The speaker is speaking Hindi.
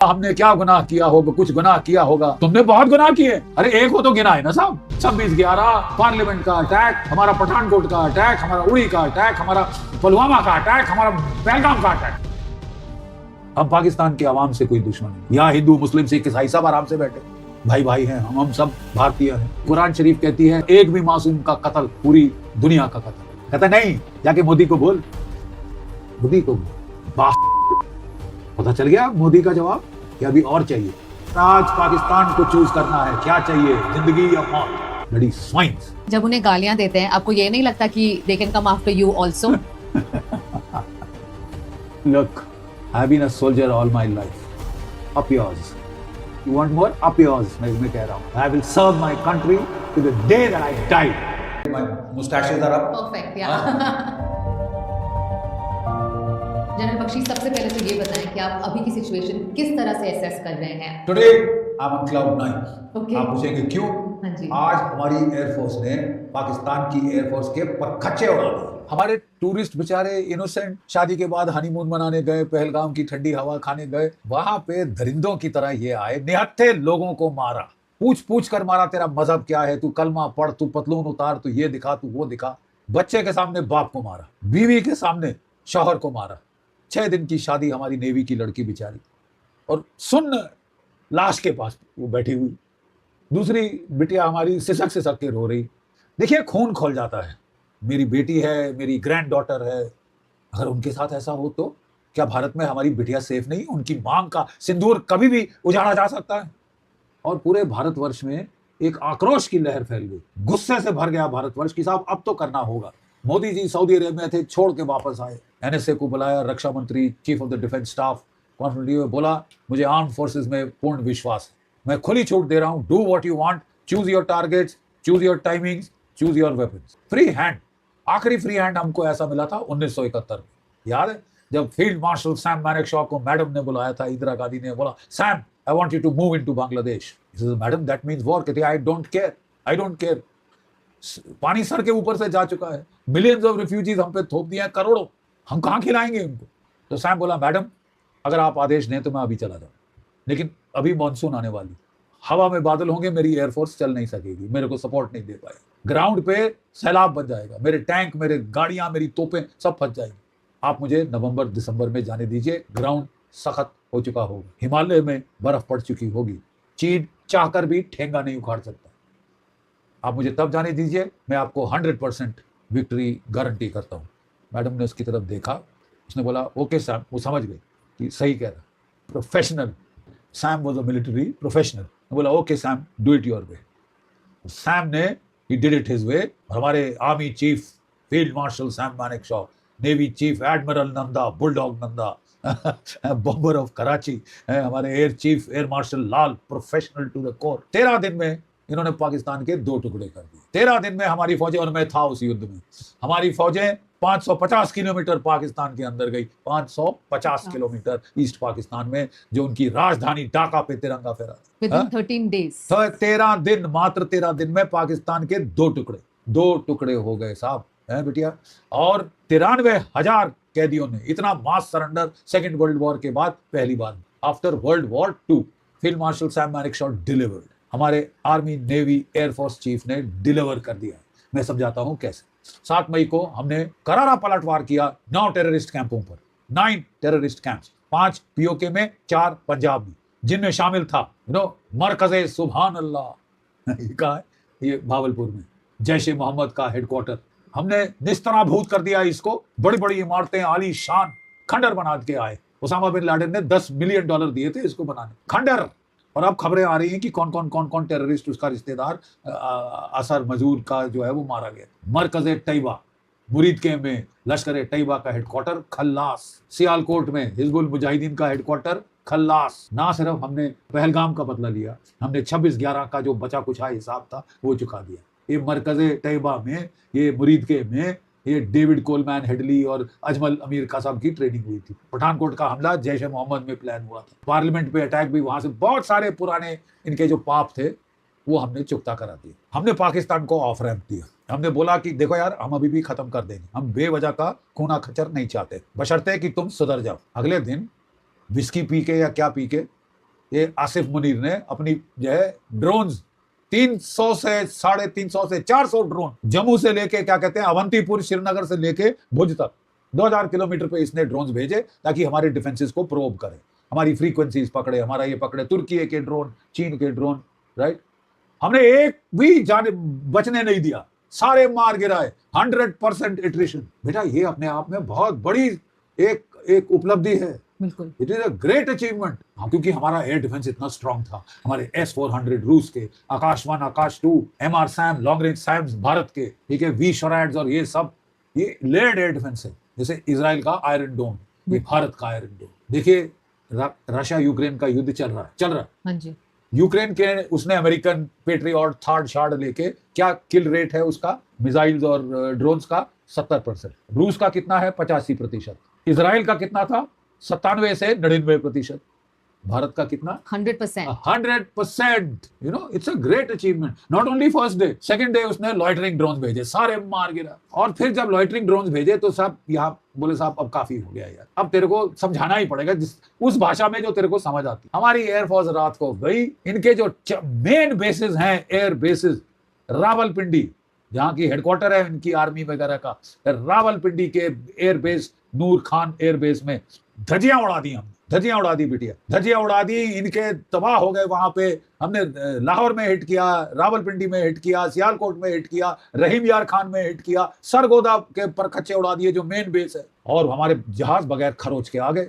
हमने क्या गुनाह किया होगा, कुछ गुनाह किया होगा, तुमने बहुत गुनाह किए। अरे एक हो तो गिना है ना साहब। 26/11 पार्लियामेंट का अटैक, हमारा पठानकोट का अटैक, हमारा उड़ी का अटैक, हमारा पुलवामा का अटैक, हमारा पहलगाम का अटैक। हम पाकिस्तान के आवाम से कोई दुश्मन नहीं। यहाँ हिंदू मुस्लिम सिख ईसाई सब आराम से बैठे, भाई भाई हैं हम सब भारतीय हैं। कुरान शरीफ कहती है एक भी मासूम का कत्ल पूरी दुनिया का कत्ल। कहता नहीं, जाके मोदी को बोल, मोदी को बोल। पता चल गया मोदी का जवाब कि अभी और चाहिए। आज पाकिस्तान को चूज करना है, क्या चाहिए, जिंदगी या मौत। Bloody swines. जब उन्हें गालियां देते हैं, आपको ये नहीं लगता कि they can come after you also? Look, I've been a soldier all my life. Up yours. You want more? Up yours. मैं कह रहा हूँ, I will serve my country to the day that I die. My mustaches are up. Perfect, yeah. General Bakshi, सबसे पहले तो ये बताएं कि आप अभी की सिचुएशन किस तरह से असेस कर रहे हैं? Today I'm on cloud 9. Okay. आप पूछेंगे क्यों? हाँ जी। आज हमारी एयरफोर्स ने पाकिस्तान की एयरफोर्स के परखच्चे उड़ा दिए। हमारे टूरिस्ट बेचारे इनोसेंट शादी के बाद हनीमून मनाने गए, पहलगाम की ठंडी हवा खाने गए, वहां पे दरिंदों की तरह ये आए, निहत्थे लोगों को मारा, पूछ पूछ कर मारा, तेरा मजहब क्या है, तू कलमा पढ़, तू पतलून उतार, तू ये दिखा, तू वो दिखा। बच्चे के सामने बाप को मारा, बीवी के सामने शौहर को मारा। 6 दिन की शादी हमारी नेवी की लड़की बेचारी, और सुन लाश के पास वो बैठी हुई। दूसरी बिटिया हमारी सिसक सिसक के रो रही। देखिए खून खोल जाता है। मेरी बेटी है, मेरी ग्रैंड डॉटर है, अगर उनके साथ ऐसा हो तो क्या भारत में हमारी बिटिया सेफ नहीं? उनकी मांग का सिंदूर कभी भी उजाड़ा जा सकता है। और पूरे भारतवर्ष में एक आक्रोश की लहर फैल गई, गुस्से से भर गया भारतवर्ष की साहब अब तो करना होगा। मोदी जी सऊदी अरेबिया थे, छोड़ के वापस आए, एनएसए को बुलाया, रक्षा मंत्री, chief of the defence staff conference में बोला मुझे आर्म फोर्सेस में पूर्ण विश्वास है, मैं खुली छूट दे रहा हूं, do what you want, choose your targets, choose your timings, choose your weapons. Free hand, आखिरी फ्री हैंड हमको ऐसा मिला था 1971 में, याद है जब फील्ड मार्शल सैम मैनेक्शॉ को मैडम ने बुलाया था, इंदिरा गांधी ने बोला Sam I want you to move into Bangladesh. Madam that means war. कहती I don't care, I don't care. पानी सर के ऊपर से जा चुका है, मिलियंस ऑफ रिफ्यूजीज हम पे थोप दिए हैं, करोड़ों, हम कहां खिलाएंगे उनको? तो सैम बोला मैडम अगर आप आदेश दें तो मैं अभी चला जाऊं, लेकिन अभी मानसून आने वाली, हवा में बादल होंगे, मेरी एयरफोर्स चल नहीं सकेगी, मेरे को सपोर्ट नहीं दे पाएगी, ग्राउंड पे सैलाब बन जाएगा, मेरे टैंक, मेरे गाड़ियां, मेरी तोपें सब फंस जाएंगी, आप मुझे नवंबर दिसंबर में जाने दीजिए, ग्राउंड सख्त हो चुका होगा, हिमालय में बर्फ पड़ चुकी होगी, चीन चाहकर भी ठेंगा नहीं उखाड़ सकता, आप मुझे तब जाने दीजिए, मैं आपको 100% विक्ट्री गारंटी करता हूँ। मैडम ने उसकी तरफ देखा, उसने बोला ओके सैम, वो समझ गई कि सही कह रहा, professional, Sam was a military professional, बोला okay Sam do it your way. Sam ने he did it his way. हमारे army chief field marshal Sam Manekshaw, navy chief admiral Nanda, bulldog Nanda, bomber of Karachi, हमारे air chief air marshal Lal, professional to the core. 13 दिन में इन्होंने पाकिस्तान के 2 टुकड़े कर दिए। 13 दिन में हमारी फौजें, और मैं था उस युद्ध में, हमारी फौजें 550 किलोमीटर पाकिस्तान के अंदर गई, 550 किलोमीटर ईस्ट पाकिस्तान में, जो उनकी राजधानी ढाका पे तिरंगा फहरा। Within 13 days. तो 13 दिन, मात्र 13 दिन में पाकिस्तान के 2 टुकड़े हो गए साहब, है बिटिया। और 93,000 कैदियों ने, इतना mass surrender second world war के बाद पहली बार, after world war 2, field marshal Sam Manekshaw delivered. हमारे आर्मी, नेवी, एयरफोर्स चीफ ने डिलीवर कर दिया। मैं समझाता हूं कैसे। 7 मई को हमने करारा पलटवार किया 9 टेररिस्ट कैंपों पर, 9 टेररिस्ट कैंप्स, 5 पीओके में, 4 पंजाब में, जिनमें शामिल था मरकज़े सुभान अल्लाह, ये कहा है, ये भावलपुर में जैश ए मोहम्मद का हेडक्वार्टर। हमने निस्तराभूत कर दिया इसको, बड़ी बड़ी इमारतें, आली शान खंडर बना के आए। उसामा बिन लादेन ने $10 मिलियन दिए थे इसको बनाने, खंडर। और अब खबरें आ रही हैं कि कौन कौन टेररिस्ट, उसका रिश्तेदार असर मजूर का जो है वो मारा गया। मरकज़े तैयबा, मुरीदके में लश्कर तैयबा का हेडक्वार्टर खल्लास, सियालकोट में हिजबुल मुजाहिदीन का हेडक्वार्टर खल्लास। ना सिर्फ हमने पहलगाम का बदला लिया, हमने 26/11 का जो बचा कुछ हिसाब था वो चुका दिया। ये मरकज़े तैयबा में, ये मुरीदके में, ये डेविड कोलमैन हेडली और अजमल अमीर का साहब की ट्रेनिंग हुई थी। पठानकोट का हमला जैश ए मोहम्मद में प्लान हुआ था, पार्लियामेंट पे अटैक भी, वहां से बहुत सारे पुराने इनके जो पाप थे वो हमने चुकता करा दिए। हमने पाकिस्तान को ऑफ रैंप दिया, हमने बोला कि देखो यार हम अभी भी खत्म कर देंगे, हम बेवजह का खूना खच्चर नहीं चाहते, बशर्ते कि तुम सुधर जाओ। अगले दिन विस्की पी के या क्या पी के ये आसिफ मुनीर ने अपनी जो है ड्रोन्स 300 से 350 से 400 ड्रोन जम्मू से लेके क्या कहते हैं अवंतीपुर श्रीनगर से लेके भुज तक 2000 किलोमीटर पे इसने ड्रोन भेजे ताकि हमारे डिफेंसेस को प्रोब करे, हमारी फ्रीक्वेंसीज पकड़े, हमारा ये पकड़े, तुर्की के ड्रोन, चीन के ड्रोन, राइट। हमने एक भी जाने बचने नहीं दिया, सारे मार गिराए, 100% एट्रिशन। बेटा ये अपने आप में बहुत बड़ी एक उपलब्धि है, बिल्कुल it is a great achievement. क्योंकि हमारा एयर डिफेंस इतना स्ट्रांग था, हमारे S-400 रूस के, Akash 1, Akash 2, MR SAM, long range SAMs Bharat के, ठीक है, वी शोरैड्स और ये सब, ये लेयर्ड एयर डिफेंस है। जैसे इजराइल का आयरन डोम, ये भारत का आयरन डोम। देखिए रशिया यूक्रेन का युद्ध चल रहा है। हाँ जी। यूक्रेन के उसने अमेरिकन पेट्रियट थर्ड शार्ड लेके, क्या किल रेट है उसका मिसाइल्स और ड्रोन्स का? 70%। रूस का कितना है? 85%। इजराइल का कितना था? 97 से 99%। भारत का कितना? 100%। 100%। You know it's a great achievement. Not only first day, second day उसने लॉइटरिंग ड्रोन्स भेजे, सारे मार गिरा। और फिर जब लॉइटरिंग ड्रोन्स भेजे तो सब यहाँ बोले साहब अब काफी हो गया यार, अब तेरे को समझाना ही पड़ेगा उस भाषा में जो तेरे को समझ आती। हमारी एयरफोर्स रात को गई, इनके जो मेन बेसिस हैं, एयर बेसिस, रावलपिंडी जहाँ की हेडक्वार्टर है इनकी आर्मी वगैरह का, रावलपिंडी के एयरबेस, नूर खान एयरबेस में धज्जियां उड़ा दी, हम धज्जियां उड़ा दी बिटिया, धज्जियां उड़ा दी, इनके तबाह हो गए। वहां पे हमने लाहौर में हिट किया, रावलपिंडी में हिट किया, सियालकोट में हिट किया, रहीम यार खान में हिट किया, सरगोदा के परखच्चे उड़ा दिए जो मेन बेस है। और हमारे जहाज बगैर खरोच के आ गए।